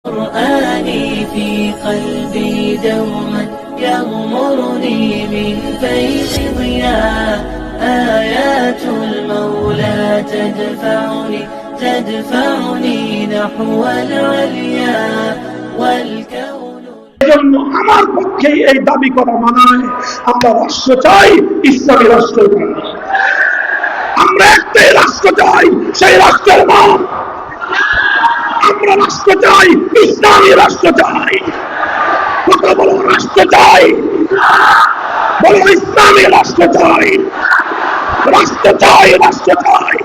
قرآني في قلبي دوما يغمرني من فيض ضياء آيات المولى تدفعني نحو العليا والكون এজন্য আমার পক্ষে এই দাবি করা মানায় আমরা রাষ্ট্র চাই, ইসলামী রাষ্ট্র চাই। আমরা একটাই রাষ্ট্র চাই, সেই রাষ্ট্রের নাম আমরা রাষ্ট্র চাই, ইসলামী রাষ্ট্র চাই। কথা বলো, রাষ্ট্র চাই, বলো ইসলামী রাষ্ট্র চাই। রাষ্ট্র চাই, রাষ্ট্র চাই,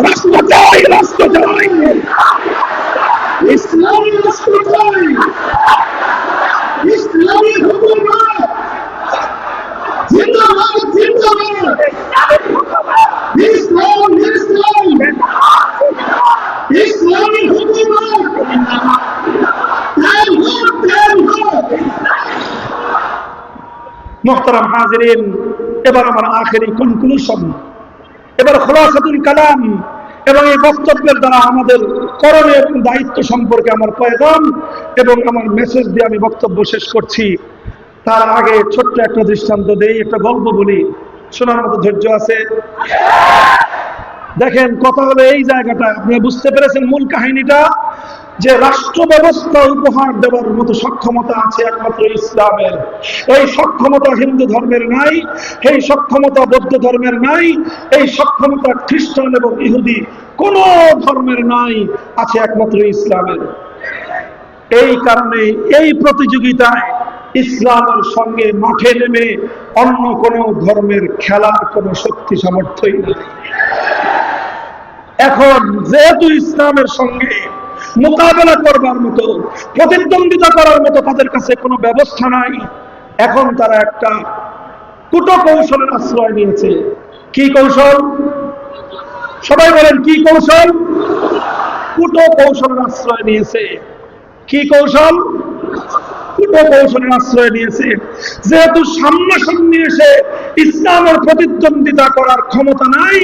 রাষ্ট্র চাই, রাষ্ট্র চাই, ইসলামী রাষ্ট্র চাই, ইসলামী হুকুমত জিন্দাবাদ, জিন্দাবাদ, ইসলাম, ইসলাম, ইসলামী হুকুমত মুহতারাম হাজিরিন, এবার আমার আখেরি কনক্লুশন, এবার খুলাসাতুল কালাম এবং এই বক্তব্যের দ্বারা আমাদের করণীয় এবং দায়িত্ব সম্পর্কে আমার পয়গাম এবং আমার মেসেজ দিয়ে আমি বক্তব্য শেষ করছি। তার আগে ছোট্ট একটা দৃষ্টান্ত দেই, একটা গল্প বলি, শোনার মতো ধৈর্য আছে? দেখেন, কথা হলো এই জায়গাটা, আপনি বুঝতে পেরেছেন মূল কাহিনীটা, যে রাষ্ট্র ব্যবস্থা উপহার দেওয়ার মতো সক্ষমতা আছে একমাত্র ইসলামের। এই সক্ষমতা হিন্দু ধর্মের নাই, এই সক্ষমতা বৌদ্ধ ধর্মের নাই, এই সক্ষমতা খ্রিস্টান এবং ইহুদি কোন ধর্মের নাই, আছে একমাত্র ইসলামের। এই কারণে এই প্রতিযোগিতায় ইসলামের সঙ্গে মাঠে নেমে অন্য কোন ধর্মের খেলার কোন শক্তি সামর্থ্যই নাই। এখন যেহেতু ইসলামের সঙ্গে মোকাবেলা করবার মতো, প্রতিদ্বন্দ্বিতা করার মতো তাদের কাছে কোনো ব্যবস্থা নাই, এখন তারা একটা কুটো কৌশলের আশ্রয় নিয়েছে। কি কৌশল? সবাই বলেন, কি কৌশল? কুটো কৌশলের আশ্রয় নিয়েছে। কি কৌশল? কুটো কৌশলের আশ্রয় নিয়েছে। যেহেতু সামনাসামনি এসে ইসলামের প্রতিদ্বন্দ্বিতা করার ক্ষমতা নাই,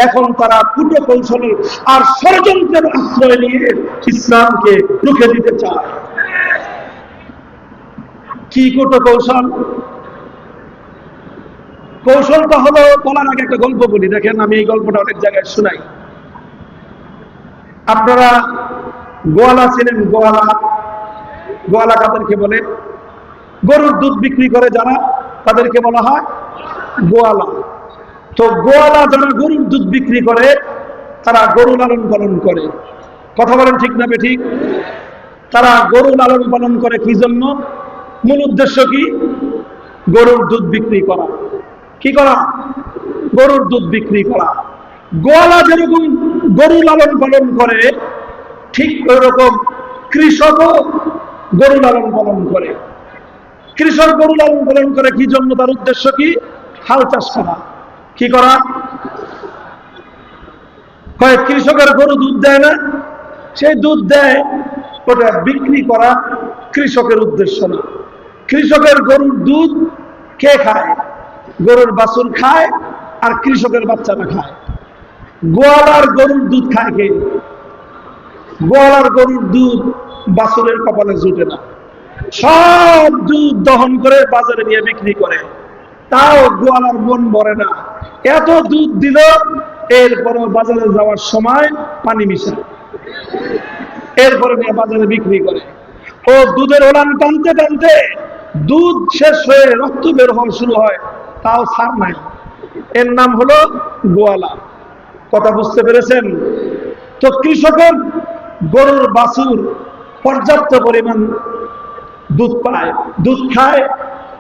এখন তারা কুটো কৌশলের আর ষড়যন্ত্রের আশ্রয় নিয়ে ইসলামকে রুখে দিতে চায়। কি কুটো কৌশল? কৌশলটা হলো, বলার আগে একটা গল্প বলি। দেখেন, আমি এই গল্পটা অনেক জায়গায় শোনাই। আপনারা গোয়ালা ছিলেন? গোয়ালা, গোয়ালা কাদেরকে বলে? গরুর দুধ বিক্রি করে যারা, তাদেরকে বলা হয় গোয়ালা। তো গোয়ালা যারা গরুর দুধ বিক্রি করে, তারা গরু লালন পালন করে। কথা বলেন ঠিক না বেঠিক? তারা গরু লালন পালন করে কি জন্য? মূল উদ্দেশ্য কি? গরুর দুধ বিক্রি করা। কি করা? গরুর দুধ বিক্রি করা। গোয়ালা যেরকম গরু লালন পালন করে, ঠিক ওইরকম কৃষকও গরু লালন পালন করে। কৃষক গরু লালন পালন করে কি জন্য? তার উদ্দেশ্য কি? হাল চাষ করা। কি করা? কয়েক কৃষকের গরু দুধ দেয় না, সেই দুধ দেয়, ওটা বিক্রি করা কৃষকের উদ্দেশ্য না। কৃষকের গরুর দুধ কে খায়? গরুর বাছুর খায়, আর কৃষকের বাচ্চারা খায়। গোয়ালার গরুর দুধ খায় কে? গোয়ালার গরুর দুধ বাছুরের কপালে জুটে না, সব দুধ দহন করে বাজারে নিয়ে বিক্রি করে, তাও গোয়ালার মন ভরে না। এত দুধ দিল, এরপরে বাজারে যাওয়ার সময় পানি মিশায়, এরপরে নিয়ে বাজারে বিক্রি করে। ও দুধের ওলান টানতে টানতে দুধ শেষ হয়ে রক্ত বের হওয়া শুরু হয়, তাও ছাড় নাই। এর নাম হলো গোয়ালা। কথা বুঝতে পেরেছেন? তো কৃষকের গরুর বাছুর পর্যাপ্ত পরিমাণ দুধ পায়, দুধ খায়,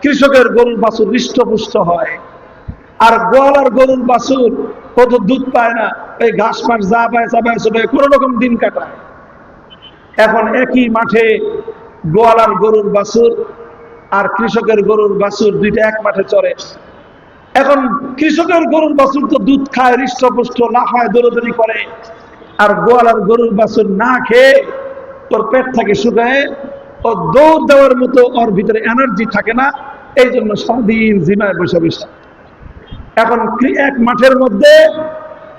কৃষকের গরুর বাছুর হৃষ্টপুষ্ট হয়। আর গোয়ালার গরুর বাছুর ও তো দুধ পায় না, এই ঘাস মাস যা পায় চাবায় চবায় কোন রকম দিন কাটায়। এখন একই মাঠে গোয়ালার গরুর বাছুর আর কৃষকের গরুর বাছুর দুইটা এক মাঠে চড়ে। এখন কৃষকের গরুর বাছুর তো দুধ খায়, হৃষ্টপুষ্ট, লাফায়, দৌড়াদৌড়ি করে। আর গোয়ালার গরুর বাছুর না খেয়ে ওর পেট থাকে শুকায়, ও দৌড় দেওয়ার মতো ওর ভিতরে এনার্জি থাকে না, এই জন্য সারাদিন জিমায় বসে বসে। এখন এক মাঠের মধ্যে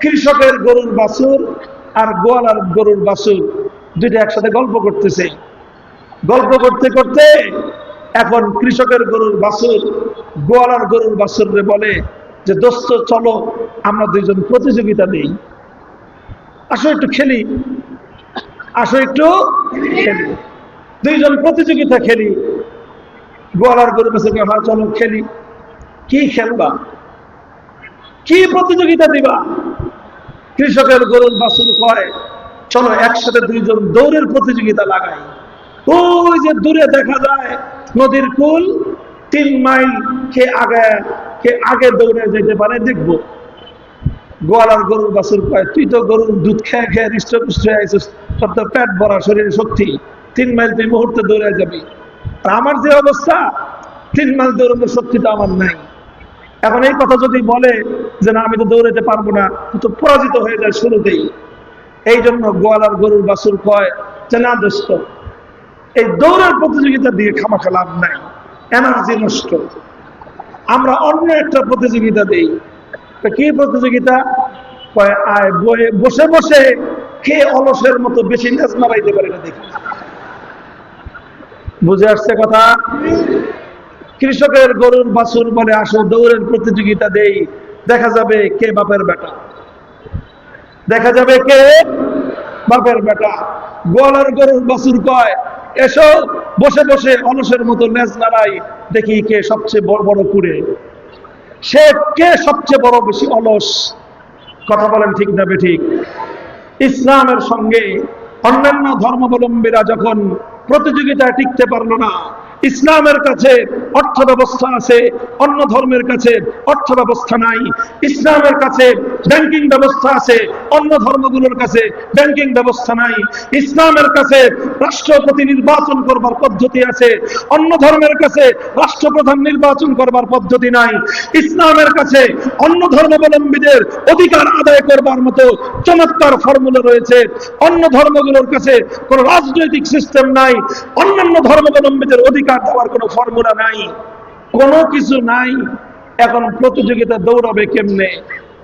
কৃষকের গরুর বাছুর আর গোয়ালার গরুর বাছুর দুইটা একসাথে গল্প করতেছে। গল্প করতে করতে এখন কৃষকের গরুর বাছুর গোয়ালার গরুর বাছুরে বলে যে দোস্ত চলো আমরা দুইজন প্রতিযোগিতা দিই, আসো একটু খেলি, আসো একটু খেলি, দুইজন প্রতিযোগিতা খেলি। গোয়ালার গরুর বাছুরকে হ্যাঁ চলো খেলি। কি খেলবা, কি প্রতিযোগিতা দিবা? কৃষকের গরুর বাছুর কয় চলো একসাথে দুইজন দৌড়ের প্রতিযোগিতা লাগাই। ওই যে দূরে দেখা যায় নদীর কুল, 3 মাইল কে আগে দৌড়ে যেতে পারে দেখবো। গোয়ালার গরুর বাছুর কয় তুই তো গরুর দুধ খেয়ে খেয়ে হৃষ্টপুষ্ট হয়ে আইছিস, তোর তো পেট ভরা, শরীরে শক্তি, 3 মাইল তুই মুহূর্তে দৌড়ে যাবি। আর আমার যে অবস্থা, 3 মাইল দৌড়ানোর শক্তি তো আমার নাই। এখন এই কথা যদি বলে যে না আমি তো দৌড়াতে পারবো না, তো পরাজিত হয়ে যায় শুরুতেই। এই জন্য গোয়ালার গরুর বাছুর কয় যে না দোস্ত, এই দৌড়ের প্রতিযোগিতা দিয়ে খামাখা লাভ নাই, এনার্জি নষ্ট, আমরা অন্য একটা প্রতিযোগিতা দিই। কি প্রতিযোগিতা? কয় আয় বসে বসে কে অলসের মতো বেশি লেজ নাড়াইতে পারে না দেখি। বুঝে আসছে কথা? কৃষকের গরুর বাছুর বলে আসো দৌড়ের প্রতিযোগিতা দেই, দেখা যাবে কে বাপের বেটা, দেখা যাবে কে বাপের বেটা। গোয়ালার গরুর বাছুর কয় এসো বসে বসে অলসের মতো লেজ নাড়াই, দেখি কে সবচেয়ে বড় বড় কুড়ে, সে কে সবচেয়ে বড় বেশি অলস। কথা বলেন ঠিক না বেঠিক? ইসলামের সঙ্গে অন্যান্য ধর্মাবলম্বীরা যখন প্রতিযোগিতায় টিকতে পারলো না, ইসলামের কাছে অর্থ ব্যবস্থা আছে, অন্য ধর্মের কাছে অর্থ ব্যবস্থা নাই। ইসলামের কাছে ব্যাংকিং ব্যবস্থা আছে, অন্য ধর্মগুলোর কাছে ব্যাংকিং ব্যবস্থা নাই। ইসলামের কাছে রাষ্ট্রপতি নির্বাচন করবার পদ্ধতি আছে, অন্য ধর্মের কাছে রাষ্ট্রপ্রধান নির্বাচন করবার পদ্ধতি নাই। ইসলামের কাছে অন্য ধর্মাবলম্বীদের অধিকার আদায় করবার মতো চমৎকার ফর্মুলা রয়েছে, অন্য ধর্মগুলোর কাছে কোনো রাজনৈতিক সিস্টেম নাই, অন্যান্য ধর্মাবলম্বীদের অধিকার দেওয়ার কোনো ফর্মুলা নাই, কোনো কিছু নাই। এখন প্রতিযোগিতা দৌড়াবে কেমনে?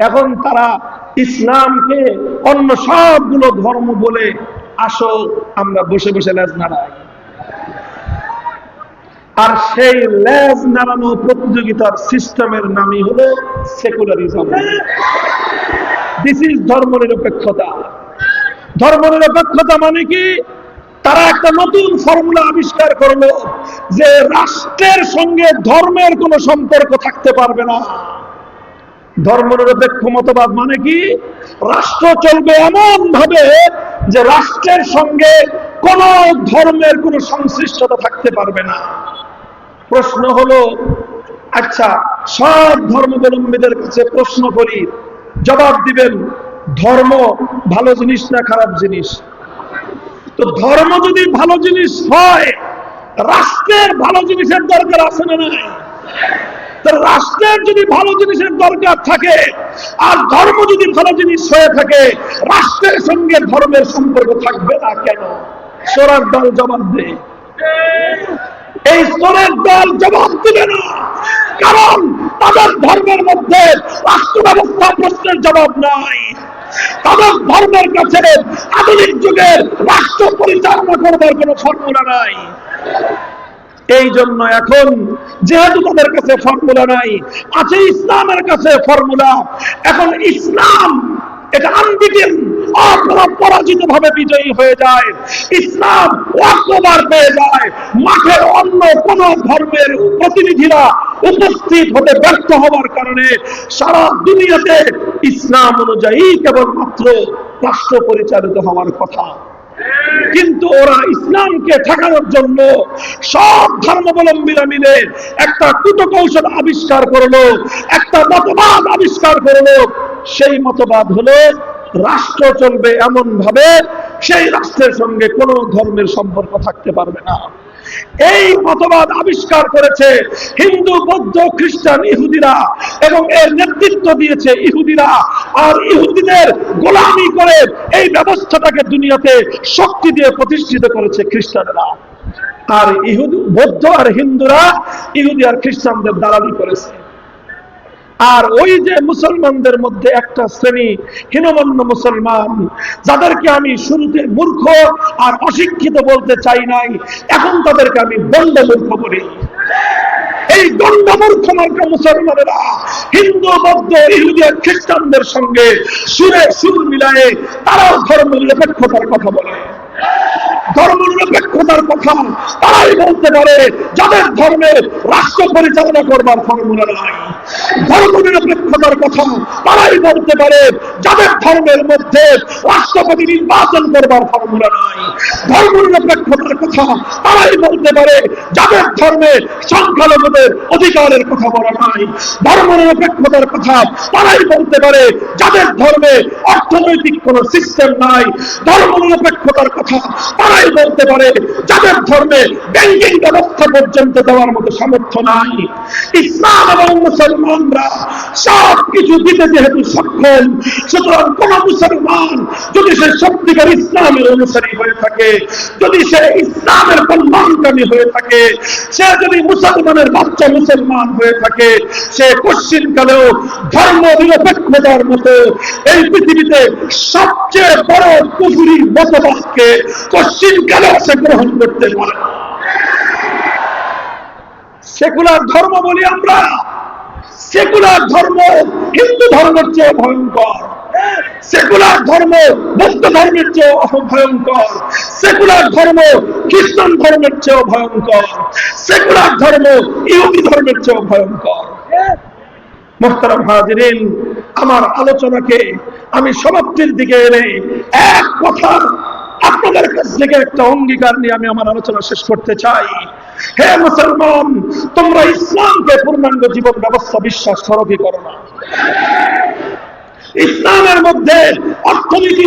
এখন তারা ইসলামকে অন্য সবগুলো ধর্ম বলে আসো আমরা বসে বসে লেজ নাড়াই। আর সেই লেজ নাড়ানো প্রতিযোগিতার সিস্টেমের নামই হলো সেকুলারিজম। দিস ইজ ধর্মনিরপেক্ষতা। ধর্মনিরপেক্ষতা মানে কি? তারা একটা নতুন ফর্মুলা আবিষ্কার করলো যে রাষ্ট্রের সঙ্গে ধর্মের কোনো সম্পর্ক থাকতে পারবে না। ধর্মনিরপেক্ষ মতবাদ মানে কি? রাষ্ট্র চলবে এমন ভাবে যে রাষ্ট্রের সঙ্গে কোন ধর্মের কোনো সংশ্লিষ্টতা থাকতে পারবে না। প্রশ্ন হলো, আচ্ছা সব ধর্মাবলম্বীদের কাছে প্রশ্ন করি, জবাব দিবেন ধর্ম ভালো জিনিস না খারাপ জিনিস? তো ধর্ম যদি ভালো জিনিস হয়, রাষ্ট্রের ভালো জিনিসের দরকার আছে না নাই? রাষ্ট্রের যদি ভালো জিনিসের দরকার থাকে আর ধর্ম যদি ভালো জিনিস হয়ে থাকে, রাষ্ট্রের সঙ্গে ধর্মের সম্পর্ক থাকবে না কেন? সোরার দল জবাব দেয়। এই সোরের দল জবাব দিবে না, কারণ তাদের ধর্মের মধ্যে রাষ্ট্র ব্যবস্থা প্রশ্নের জবাব নাই। তাদের ধর্মের কাছে আধুনিক যুগের রাষ্ট্র পরিচালনা করবার কোন ফর্মুলা নাই। এই জন্য এখন যেহেতু তাদের কাছে ফর্মুলা নাই, আছে ইসলামের কাছে ফর্মুলা। এখন ইসলাম এটা আনবিটেন, অপরাজিত ভাবে বিজয়ী হয়ে যায়। ইসলাম ওয়াকওভার পেয়ে যায়। মাঠের অন্য কোন ধর্মের প্রতিনিধিরা উপস্থিত হতে ব্যর্থ হওয়ার কারণে সারা দুনিয়াতে ইসলাম অনুযায়ী কেবলমাত্র রাষ্ট্র পরিচালিত হওয়ার কথা। কিন্তু ওরা ইসলামকে ঠেকানোর জন্য সব ধর্মাবলম্বীরা মিলে একটা কূটকৌশল আবিষ্কার করলো, একটা মতবাদ আবিষ্কার করলো। সেই মতবাদ হলো রাষ্ট্র চলবে এমন ভাবে সেই রাষ্ট্রের সঙ্গে কোন ধর্মের সম্পর্ক থাকতে পারবে না। এই মতবাদ আবিষ্কার করেছে হিন্দু, বৌদ্ধ, খ্রিস্টান, ইহুদিরা, এবং এর নেতৃত্ব দিয়েছে ইহুদিরা। আর ইহুদিদের গোলামি করে এই ব্যবস্থাটাকে দুনিয়াতে শক্তি দিয়ে প্রতিষ্ঠিত করেছে খ্রিস্টানরা। আর ইহুদি, বৌদ্ধ আর হিন্দুরা ইহুদি আর খ্রিস্টানদের দালালি করেছে। আর ওই যে মুসলমানদের মধ্যে একটা শ্রেণী হীনমন্য মুসলমান, যাদেরকে আমি শুরুতে মূর্খ আর অশিক্ষিত বলতে চাই নাই, এখন তাদেরকে আমি গণ্ড মূর্খ বলি। এই গণ্ড মূর্খ মার্কা মুসলমানেরা হিন্দু, বৌদ্ধ, ইহুদি আর খ্রিস্টানদের সঙ্গে সুরে সুর মিলায়ে তারাও ধর্ম নিরপেক্ষতার কথা বলে। ধর্ম নিরপেক্ষতার কথা তারাই বলতে পারে যাদের ধর্মের রাষ্ট্র পরিচালনা করবার ফর্মুলা নাই। ধর্ম নিরপেক্ষতার কথা তারাই বলতে পারে যাদের ধর্মের মধ্যে রাষ্ট্রপতি নির্বাচন করবার ফর্মুলা নাই। ধর্ম নিরপেক্ষতার কথা তারাই বলতে পারে যাদের ধর্মে সংখ্যালঘুদের অধিকারের কথা বলা নাই। ধর্ম নিরপেক্ষতার কথা তারাই বলতে পারে যাদের ধর্মে অর্থনৈতিক কোন সিস্টেম নাই। ধর্ম নিরপেক্ষতার কথা তারাই বলতে পারে যাদের ধর্মে ব্যাংকিং ব্যবস্থা পর্যন্ত দেওয়ার মতো সামর্থ্য নাই। ইসলাম এবং মুসলমানরা সব কিছু দিতে যেহেতু সক্ষম, সুতরাং কোন মুসলমান যদি সে সত্যিকার ইসলামের অনুসারী হয়ে থাকে, যদি সে ইসলামের কল্যাণকামী হয়ে থাকে, সে যদি মুসলমানের বাচ্চা মুসলমান হয়ে থাকে, সে কশ্চিনকালেও ধর্ম নিরপেক্ষতার মতো এই পৃথিবীতে সবচেয়ে বড় কুফরি মতবাদকে কশ্চিনকালেও সে গ্রহণ করতে পারে। সেকুলার ধর্ম বলি আমরা, সেকুলার ধর্ম হিন্দু ধর্মের চেয়ে ভয়ঙ্কর, সেকুলার ধর্ম বৌদ্ধ ধর্মের চেয়ে ভয়ঙ্কর, সেকুলার ধর্ম খ্রিস্টান ধর্মের চেয়ে ভয়ঙ্কর, সেকুলার ধর্ম ইহুদি ধর্মের চেয়ে ভয়ঙ্কর। মুহতারাম হাজিরিন, আমার আলোচনাকে আমি সমাপ্তির দিকে এনে এক কথা আপনাদের কাছ থেকে একটা অঙ্গীকার নিয়ে আমি আমার আলোচনা শেষ করতে চাই। হে মুসলমান, তোমরা ইসলামকে পূর্ণাঙ্গ জীবন ব্যবস্থা বিশ্বাস করো কি করো না? ইসলামের মধ্যে অর্থনীতি